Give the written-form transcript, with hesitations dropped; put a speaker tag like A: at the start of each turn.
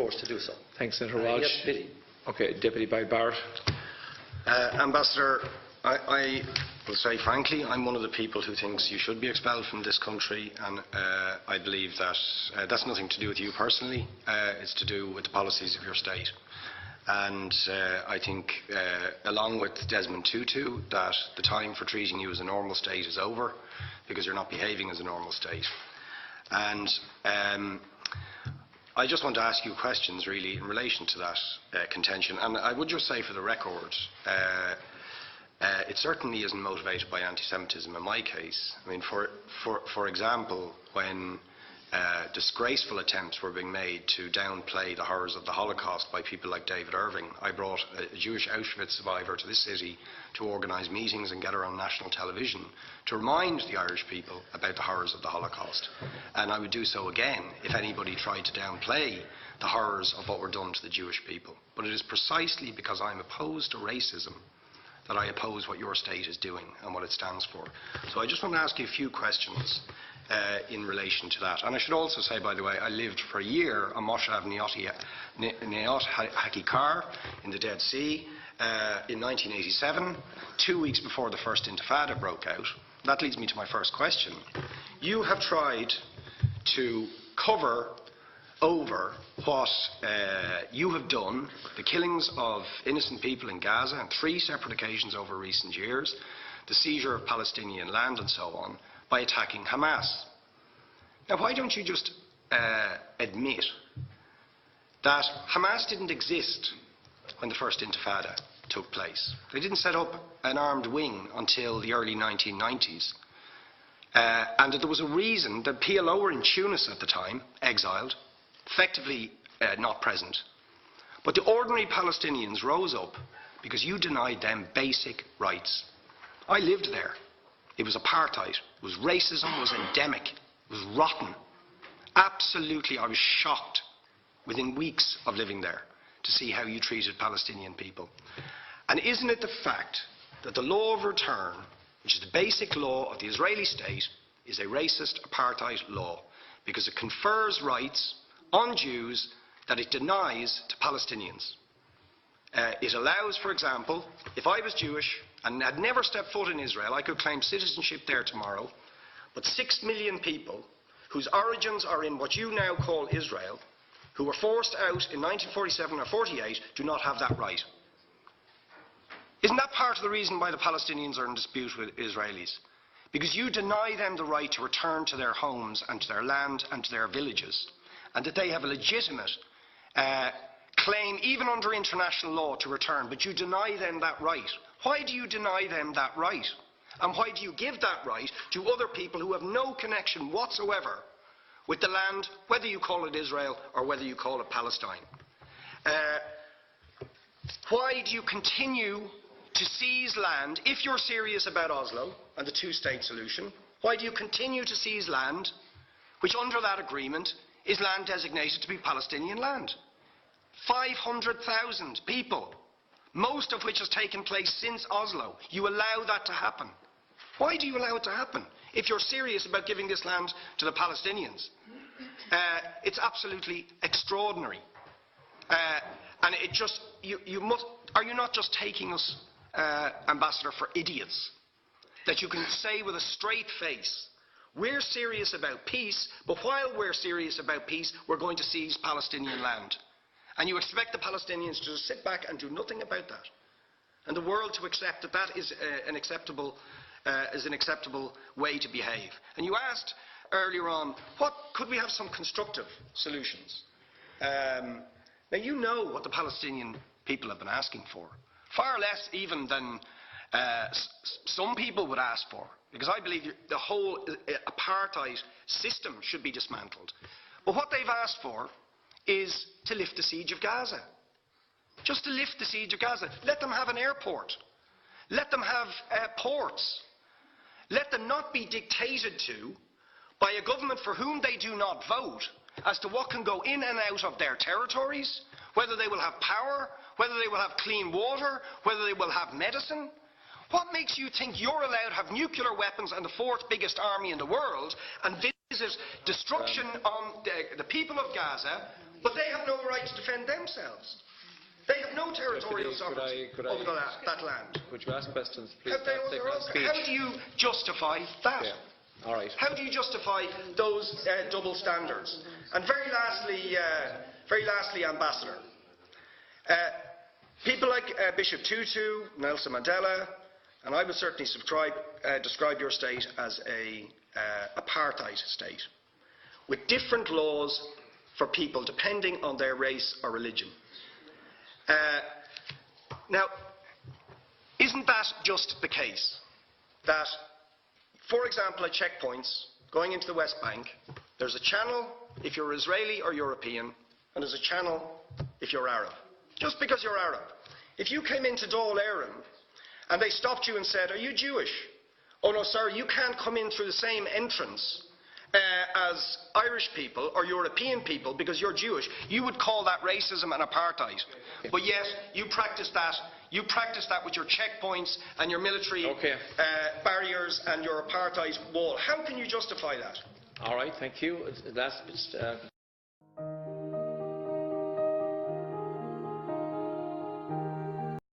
A: forced to do so.
B: Thanks, Senator Walsh.
A: Yes, pity.
B: Okay, Deputy Barrett.
C: Ambassador, I will say frankly, I'm one of the people who thinks you should be expelled from this country, and I believe that that's nothing to do with you personally. It's to do with the policies of your state. And I think, along with Desmond Tutu, that the time for treating you as a normal state is over, because you're not behaving as a normal state. And I just want to ask you questions, really, in relation to that contention. And I would just say, for the record, it certainly isn't motivated by anti-Semitism in my case. I mean, for example, when disgraceful attempts were being made to downplay the horrors of the Holocaust by people like David Irving, I brought a Jewish Auschwitz survivor to this city to organise meetings and get her on national television to remind the Irish people about the horrors of the Holocaust. And I would do so again if anybody tried to downplay the horrors of what were done to the Jewish people. But it is precisely because I'm opposed to racism that I oppose what your state is doing and what it stands for. So I just want to ask you a few questions in relation to that. And I should also say, by the way, I lived for a year on Moshav Neot Hakikar in the Dead Sea in 1987, 2 weeks before the first Intifada broke out. That leads me to my first question. You have tried to cover over what you have done, the killings of innocent people in Gaza on 3 separate occasions over recent years, the seizure of Palestinian land and so on, by attacking Hamas. Now, why don't you just admit that Hamas didn't exist when the first Intifada took place? They didn't set up an armed wing until the early 1990s. And that there was a reason that PLO were in Tunis at the time, exiled, effectively not present. But the ordinary Palestinians rose up because you denied them basic rights. I lived there. It was apartheid. It was racism. It was endemic. It was rotten. Absolutely, I was shocked within weeks of living there to see how you treated Palestinian people. And isn't it the fact that the law of return, which is the basic law of the Israeli state, is a racist apartheid law because it confers rights on Jews that it denies to Palestinians? It allows, for example, if I was Jewish and had never stepped foot in Israel, I could claim citizenship there tomorrow, but 6 million people whose origins are in what you now call Israel, who were forced out in 1947 or 48, do not have that right. Isn't that part of the reason why the Palestinians are in dispute with Israelis? Because you deny them the right to return to their homes and to their land and to their villages, and that they have a legitimate claim, even under international law, to return, but you deny them that right. Why do you deny them that right? And why do you give that right to other people who have no connection whatsoever with the land, whether you call it Israel or whether you call it Palestine? Why do you continue to seize land, if you're serious about Oslo and the two-state solution? Why do you continue to seize land which, under that agreement, is land designated to be Palestinian land? 500,000 people, most of which has taken place since Oslo. You allow that to happen. Why do you allow it to happen if you're serious about giving this land to the Palestinians? It's absolutely extraordinary. And it just, are you not just taking us, Ambassador, for idiots? That you can say with a straight face, we're serious about peace, but while we're serious about peace, we're going to seize Palestinian land. And you expect the Palestinians to just sit back and do nothing about that. And the world to accept that that is an acceptable way to behave. And you asked earlier on, could we have some constructive solutions? Now, you know what the Palestinian people have been asking for. Far less even than some people would ask for. Because I believe the whole apartheid system should be dismantled. But what they've asked for is to lift the siege of Gaza. Just to lift the siege of Gaza. Let them have an airport. Let them have ports. Let them not be dictated to by a government for whom they do not vote as to what can go in and out of their territories, whether they will have power, whether they will have clean water, whether they will have medicine. What makes you think you're allowed to have nuclear weapons and the 4th biggest army in the world and visit destruction on the people of Gaza
A: But they have no right to defend themselves. They have no territorial sovereignty over that land.
B: Would you ask questions, please?
A: How do you justify that?
B: Yeah. All right.
A: How do you justify those double standards? And very lastly, Ambassador, people like Bishop Tutu, Nelson Mandela, and I would certainly describe your state as an apartheid state, with different laws for people depending on their race or religion. Now, isn't that just the case that, for example, at checkpoints going into the West Bank, there's a channel if you're Israeli or European, and there's a channel if you're Arab? Just because you're Arab. If you came into Dáil Éireann and they stopped you and said, "Are you Jewish?" "Oh no, sir, you can't come in through the same entrance as Irish people or European people because you're Jewish," you would call that racism and apartheid. But yet, you practice that with your checkpoints and your military barriers and your apartheid wall. How can you justify that?
B: All right, thank you. Last